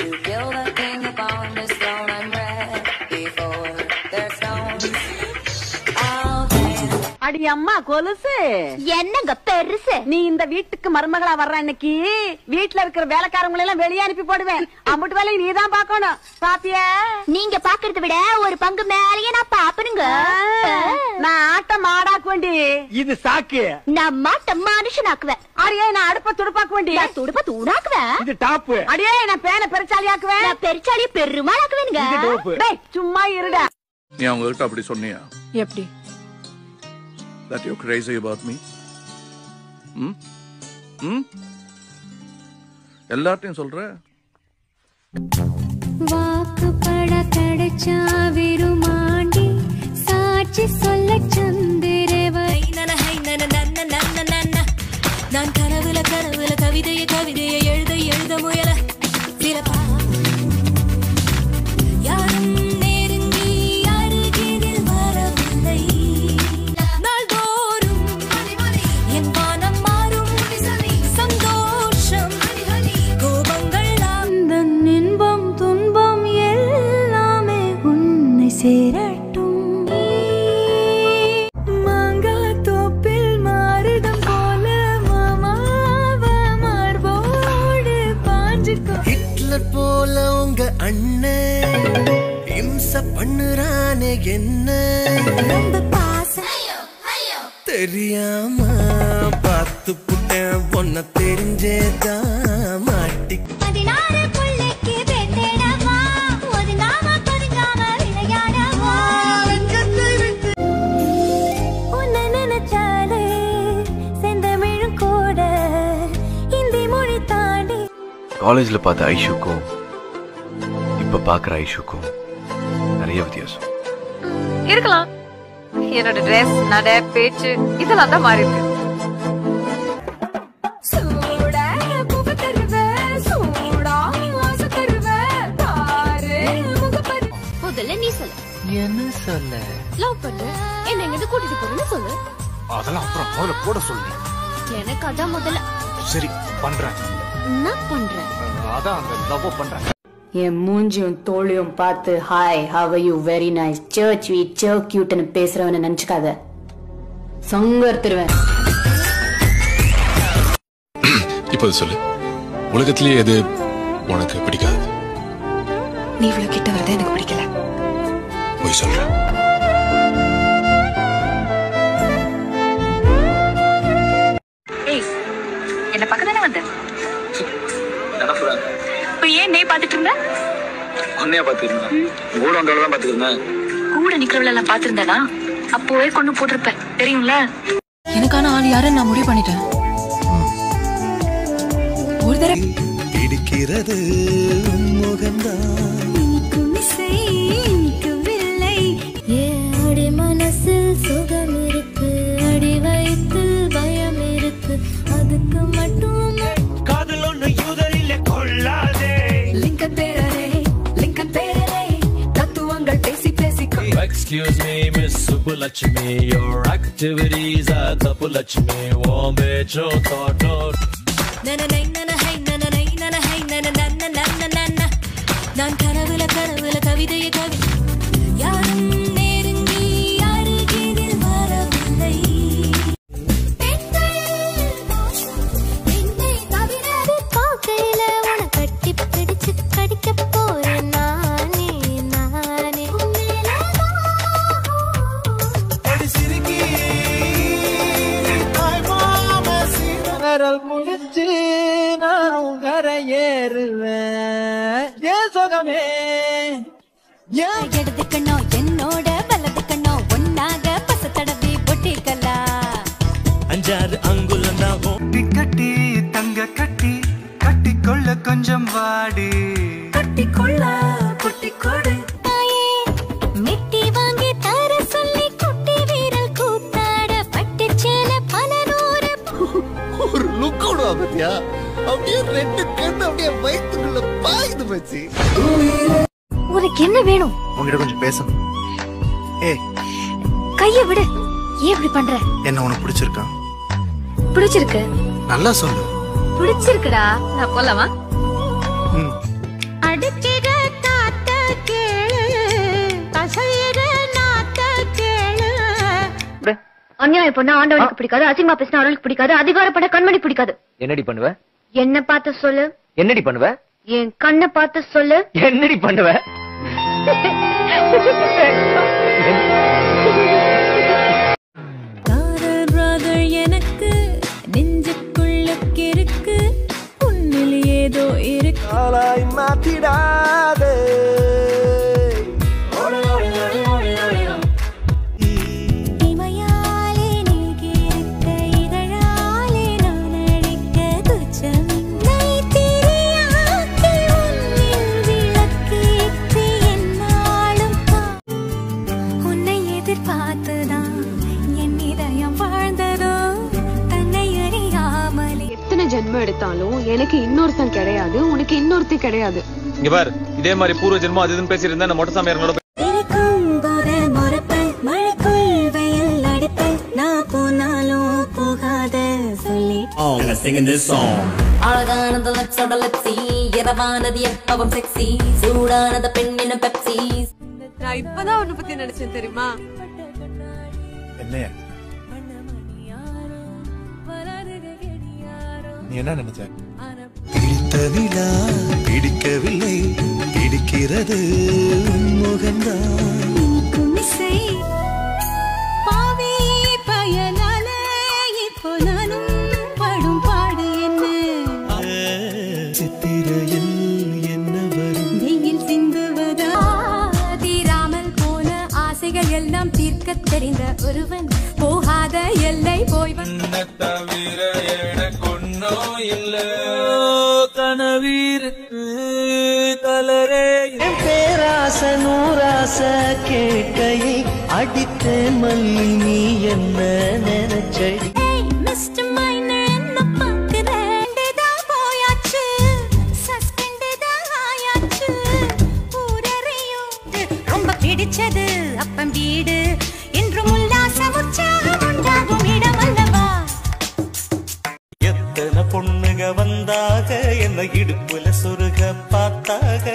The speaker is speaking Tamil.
to kill the king upon this throne. I'm ready for their stones. அடி அம்மா கொலுசு என்னங்க பெருசு. நீ இந்த வீட்டுக்கு மருமகளா வர்ற அன்னைக்கு வீட்டுல இருக்கிற வேலைக்காரங்களை எல்லாம் வெளியே அனுப்பி போடுவேன். அம்புட்டு வேலையை நீதான் பாக்கணும். பாப்பியா? நீங்க பாக்குறத விட ஒரு பங்கு மேலேயே நான் பாப்பனுங்க. நான் ஆட்டம் ஆடாக்க வேண்டி. இது சாக்கு. நான் மாட்ட மனுஷனாக்குவேன். அடியே நான் அடுப்ப துடுப்பாக்க வேண்டி. துடுப்ப தூணாக்குவேன். இது டாப்பு. அடியே நான் பேனை பெருச்சாலி ஆக்குவேன். நான் பெருச்சாலிய பெருமாளாக்குவேனுங்க. இது டோப்பு. டேய் சும்மா இருடா. நீ அவங்ககிட்ட அப்படி சொன்னியா? எப்படி? That you're crazy about me? எல்லார்ட்டையும் சொல்ற? வாக்குப்பட கிடைச்சா விருமாண்டி சாட்சி சொல்ல சந்திரவை நான் கனவுல கவிதையை எழுத முயல சிறப்பா யாரும் நெருங்கி அருகில் வரவில்லை. நாள்தோறும் என் வானம் மாறும் சந்தோஷம் கோபங்கள் இன்பம் துன்பம் எல்லாமே உன்னை சேரட்டும். மாங்கா தோப்பில் மாறுதம் போல மாமாவ மார்போடு பாஞ்சிக்கோ. ஹிட்லர் போல உங்க அண்ணன் இம்ச பண்ணுறானே என்ன தெரியாம பார்த்து புட்டேன் பொண்ண தெரிஞ்சேதான் மாட்டி. 16 புள்ளைக்கு பெத்தேடமா ஒதுங்காம பதுங்காம விளையாடவா. உன்னை நினைச்சாலே செந்தமிழும் கூட இந்தி மொழி தாண்டி. காலேஜ்ல பார்த்த ஐஷுக்கும் இப்ப பாக்குற ஐஷுக்கும் நிறைய வித்தியாசம் இருக்கலாம். என்னோட ட்ரெஸ், நடை, பேச்சு இதெல்லாம் தான் மாறி இருக்கு. முதல்ல நீ சொல்லு. என்ன சொல்ல? லவ் பண்ற என்ன எங்க கூட்டிட்டு போறேன்னு சொல்லு. அதெல்லாம் அப்புறம் முதல்ல போட சொல்லு. எனக்கு அதான் முதல்ல. சரி பண்றேன். என்ன பண்ற? அதான் அந்த லவ் பண்றேன். என் மூஞ்சியும் தோழியும் பார்த்து hi how you very nice சர்ச் வீட் சோ கியூட்னு பேசுறவன நினைச்சுக்காத. சங்கர்த்துருவேன். இப்போது சொல்லு, உலகத்திலேயே எது உனக்கு பிடிக்காது? நீ இவ்வளவு கிட்ட வரத எனக்கு பிடிக்கல. போய் சொல்ற. ஏய் என்ன பக்கத்தானே வந்த? இப்ப ஏன் நே பாத்துட்டு இருந்த? உன்னையா பாத்துக்கிறேன். கூட வந்தவள தான் பாத்துக்கிறேன். கூட நிக்கிறவள எல்லாம் பாத்துருந்தனா அப்போவே கொண்டு போட்டிருப்பேன் தெரியும்ல. எனக்கான ஆள் யாருன்னு நான் முடிவு பண்ணிட்டேன். ஒரு தடவை இடிக்கிறது முகம்தான் அடி மனசில் சுகம் இருக்கு, அடி வயிற்றில் பயம் இருக்கு, அதுக்கு மட்டும் காதல் ஒண்ணு யூதரிலே கொள்ளாதே. லிங்கன் பேரரே தத்துவங்கள் பேசி Excuse me, Miss Subulakshmi, your activities are Tapulakshmi. Wombe cho thoto. Na na na na na hey na na na na na hey na na na na na na na na. நான் கனவுல கவிதையை யாரும் நெருங்கி அருகில் வரவில்லை. என்னை தவிர பார்க்கையில உன கட்டி பிடிச்சு கடிக்க போறேன் நானே நானே. விரல் முடிச்சு நான் கரையேறுவேன். ஏன் சொகமே இடது கண்ணோ என்னோட வலது கண்ணோ ஒன்னாக பச தடவி பொட்டிக்கலாம். 5-6 அங்குலம் தான் கட்டி தங்க கட்டி கட்டிக்கொள்ள கொஞ்சம் வாடி. கட்டிக்கொள்ள குட்டிக்கொடு மிட்டி வாங்கி தர சொல்லி குட்டி வீரல் கூத்தாட பட்டு சேல பல நூறு. ஒரு லுக் விடுவா பத்தியா? அப்படியே 2 கண்ணு அப்படியே வயிற்றுக்குள்ள பாயுது பச்சி. உனக்கு என்ன வேணும்? உங்ககிட்ட கொஞ்சம் பேசணும். கைய விடு. ஏன் இப்படி பண்ற? என்ன உனக்கு பிடிச்சிருக்கா? பிடிச்சிருக்கு. நல்லா சொல்லு. பிடிச்சிருக்குடா. நான் போலாமா? அட அநியாயம் பண்ண ஆண்டவனுக்கு பிடிக்காது, அசிங்கமா பேசினா அவளுக்கு பிடிக்காது, அதிகாரப்பட கண்மணி பிடிக்காது. என்னடி பண்ணுவ? என்ன பார்த்து சொல்லு. என்னடி பண்ணுவ? என் கண்ணை பார்த்து சொல்லு. என்னடி பண்ணுவ? எனக்கு நெஞ்சுக்குள்ள கிறுக்கு உன்னில் ஏதோ இருக்கு. ஆளாய் மாத்திடாதே இமையாலே நீகிருக்க இதழாலே நான் அழைக்க துச்சம் நைத்திரியாக்கி உன்னில் விளக்கேற்றி என்னாலும் உன்னை எதிர்பார்த்துதான் என் இதயம் வாழ்ந்ததோ தன்னை அறியாமலே. எத்தனை ஜென்மம் எடுத்தாலும் எனக்கு இன்னொருத்தன் கிடையாது, உனக்கு இன்னொருத்தி கிடையாது. இங்க பாரு, இதே மாதிரி பூர்வ ஜென்மம் அது இதுன்னு பேசியிருந்தா நான் மொட்டை சாமியார் இருக்கும்போது முறப்பல் மழைக்குள் வெயில் அடிப்பல் நான் போனாலும் போகாத சொல்லி அழகானது லட்சோட லட்சி இரவானது எப்பவும் செக்ஸி சூடானது பெண்ணினும் பெப்சி. நான் இப்பதான் உன்னை பத்தி நினைச்சேன் தெரியுமா? என்ன நீ என்ன நினைச்ச? பிடித்ததிலா பிடிக்கவில்லை, பிடிக்கிறது முகம்தான். பாவி பயனால இப்போ நானும் படும் பாடு என்ன? சித்திரையில் என்ன வரும்? வெயில் சிந்துவதா தீராமல் போன ஆசைகள் எல்லாம் தீர்க்க தெரிந்த ஒருவன் போகாத எல்லை போய் தவிர எனக்கு ஒன்னும் இல்ல கனவீர் கலரே. பேராச நூராச கேட்கையை அடித்த மல்லி நீ என்ன நினைச்சடி? மிஸ்டர் மைனர் என்ன பார்க்கிறேன் போயாச்சு சஸ்பெண்டதான் ஆயாச்சு ஊரறையும் ரொம்ப பிடிச்சது அப்பம் வீடு என்றும் உல்லாசம் உற்சாகம் உண்டாகும் இடம் அல்லவா? எத்தனை பொண்ணுக வந்தாக என்ன இடுப்புல சொருக பார்த்தாக